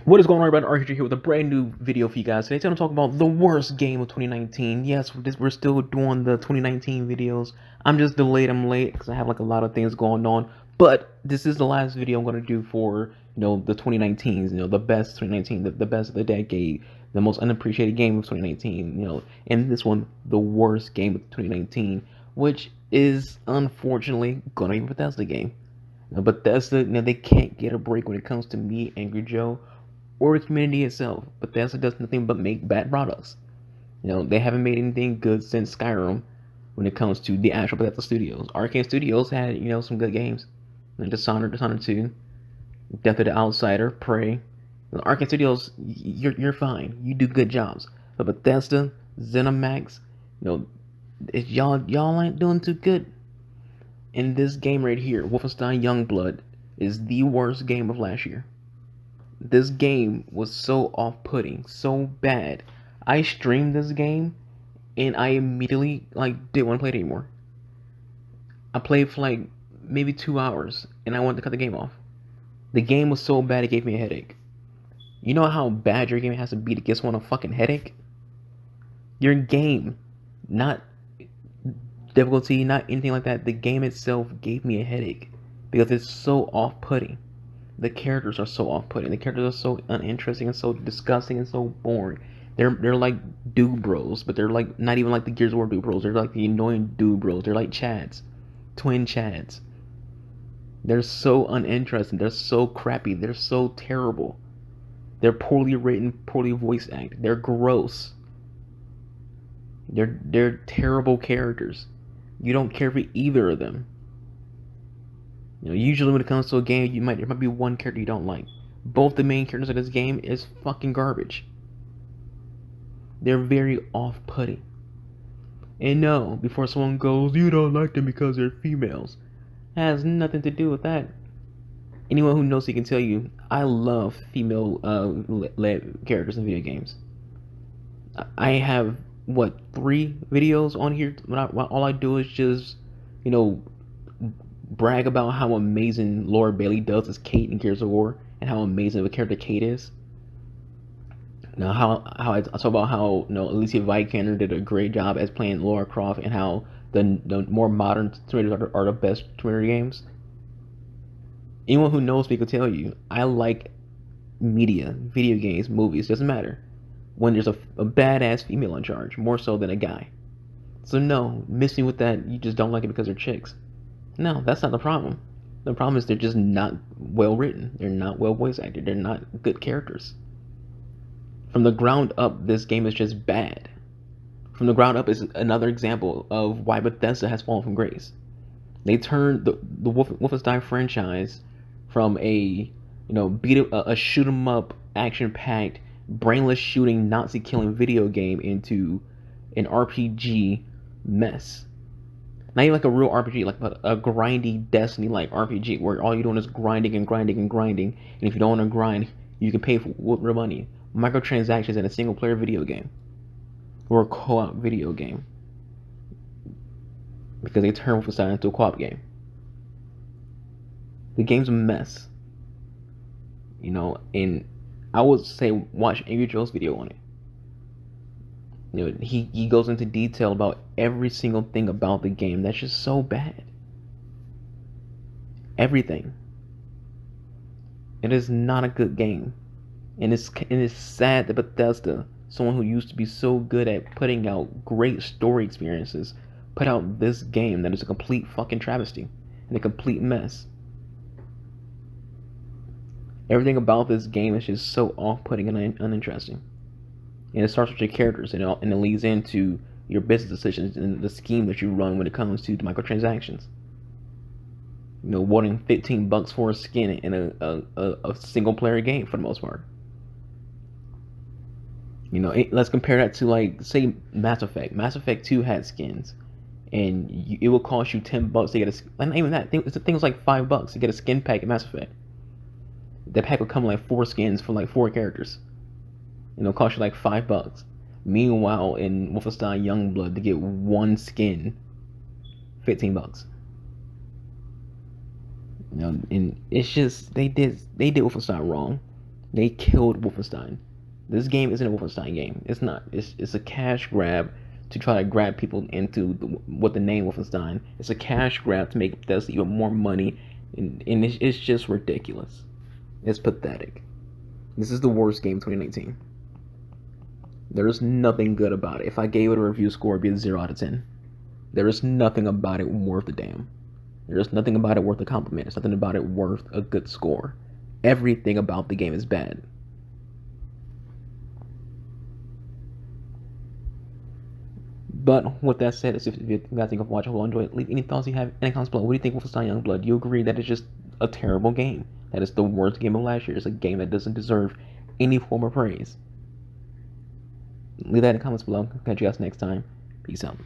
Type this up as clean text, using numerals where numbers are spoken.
What is going on, everybody? Archie here with a brand new video for you guys. Today, I'm going to talk about the worst game of 2019. Yes, we're still doing the 2019 videos. I'm just delayed. I'm late because I have like a lot of things going on. But this is the last video I'm going to do for the 2019s. The best 2019, the best of the decade, the most unappreciated game of 2019. And this one, the worst game of 2019, which is unfortunately going to be Bethesda game. Bethesda, they can't get a break when it comes to me, Angry Joe, or the community itself. Bethesda does nothing but make bad products. They haven't made anything good since Skyrim when it comes to the actual Bethesda Studios. Arcane Studios had, some good games. Dishonored 2, Death of the Outsider, Prey. Arcane Studios, you're fine. You do good jobs. But Bethesda, ZeniMax, y'all ain't doing too good. And this game right here, Wolfenstein Youngblood, is the worst game of last year. This game was so off-putting, so bad. I streamed this game and I immediately didn't want to play it anymore. I played for maybe 2 hours and I wanted to cut the game off. The game was so bad it gave me a headache. You know how bad your game has to be to get someone a fucking headache? Your game, not difficulty, not anything like that. The game itself gave me a headache because it's so off-putting. The characters are so off-putting. The characters are so uninteresting and so disgusting and so boring. They're like dude bros, but they're like not even like the Gears of War dude bros. They're like the annoying dude bros. They're like Chads, twin Chads. They're so uninteresting. They're so crappy. They're so terrible. They're poorly written, poorly voice acted. They're gross. They're terrible characters. You don't care for either of them. Usually when it comes to a game, there might be one character you don't like. Both the main characters of this game is fucking garbage. They're very off-putting. And no, before someone goes, you don't like them because they're females, it has nothing to do with that. Anyone who knows me can tell you, I love female-led characters in video games. I have, 3 videos on here? All I do is just, brag about how amazing Laura Bailey does as Kate in Gears of War and how amazing of a character Kate is. Now, how I talk about how Alicia Vikander did a great job as playing Lara Croft, and how the more modern Tomb Raiders are the best Tomb Raider games. Anyone who knows me could tell you, I like media, video games, movies, doesn't matter, when there's a badass female in charge, more so than a guy. So no, miss me with that, you just don't like it because they're chicks. No, that's not the problem. The problem is they're just not well written. They're not well voice acted. They're not good characters. From the ground up, this game is just bad. From the ground up is another example of why Bethesda has fallen from grace. They turned the Wolfenstein franchise from a shoot 'em up, action packed, brainless shooting, Nazi killing video game into an RPG mess. Not even like a real RPG, like a grindy Destiny like RPG where all you're doing is grinding and grinding and grinding, and if you don't want to grind, you can pay for real money. Microtransactions in a single player video game or a co-op video game, because they turn Wolfenstein into a co-op game. The game's a mess, and I would say watch Angry Joe's video on it. He goes into detail about every single thing about the game that's just so bad. Everything. It is not a good game. And it's sad that Bethesda, someone who used to be so good at putting out great story experiences, put out this game that is a complete fucking travesty and a complete mess. Everything about this game is just so off-putting and uninteresting. And it starts with your characters, and it leads into your business decisions and the scheme that you run when it comes to the microtransactions. Wanting $15 for a skin in a single player game for the most part. Let's compare that to say Mass Effect. Mass Effect 2 had skins, and it will cost you $10 to get a. Not even that. The thing was like $5 to get a skin pack in Mass Effect. That pack would come with 4 skins for 4 characters. It'll cost you $5. Meanwhile, in Wolfenstein Youngblood, to get 1 skin, $15. And it's just they did Wolfenstein wrong. They killed Wolfenstein. This game isn't a Wolfenstein game. It's not. It's a cash grab to try to grab people into what the name Wolfenstein. It's a cash grab to make Bethesda even more money, and it's just ridiculous. It's pathetic. This is the worst game 2019. There's nothing good about it. If I gave it a review score, it'd be a 0 out of 10. There is nothing about it worth a damn. There's nothing about it worth a compliment. There's nothing about it worth a good score. Everything about the game is bad. But with that said, if you guys think of watch, I will enjoy it. Leave any thoughts you have, any comments below. What do you think of Wolfenstein Youngblood? Do you agree that it's just a terrible game? That it's the worst game of last year? It's a game that doesn't deserve any form of praise. Leave that in the comments below. Catch you guys next time. Peace out.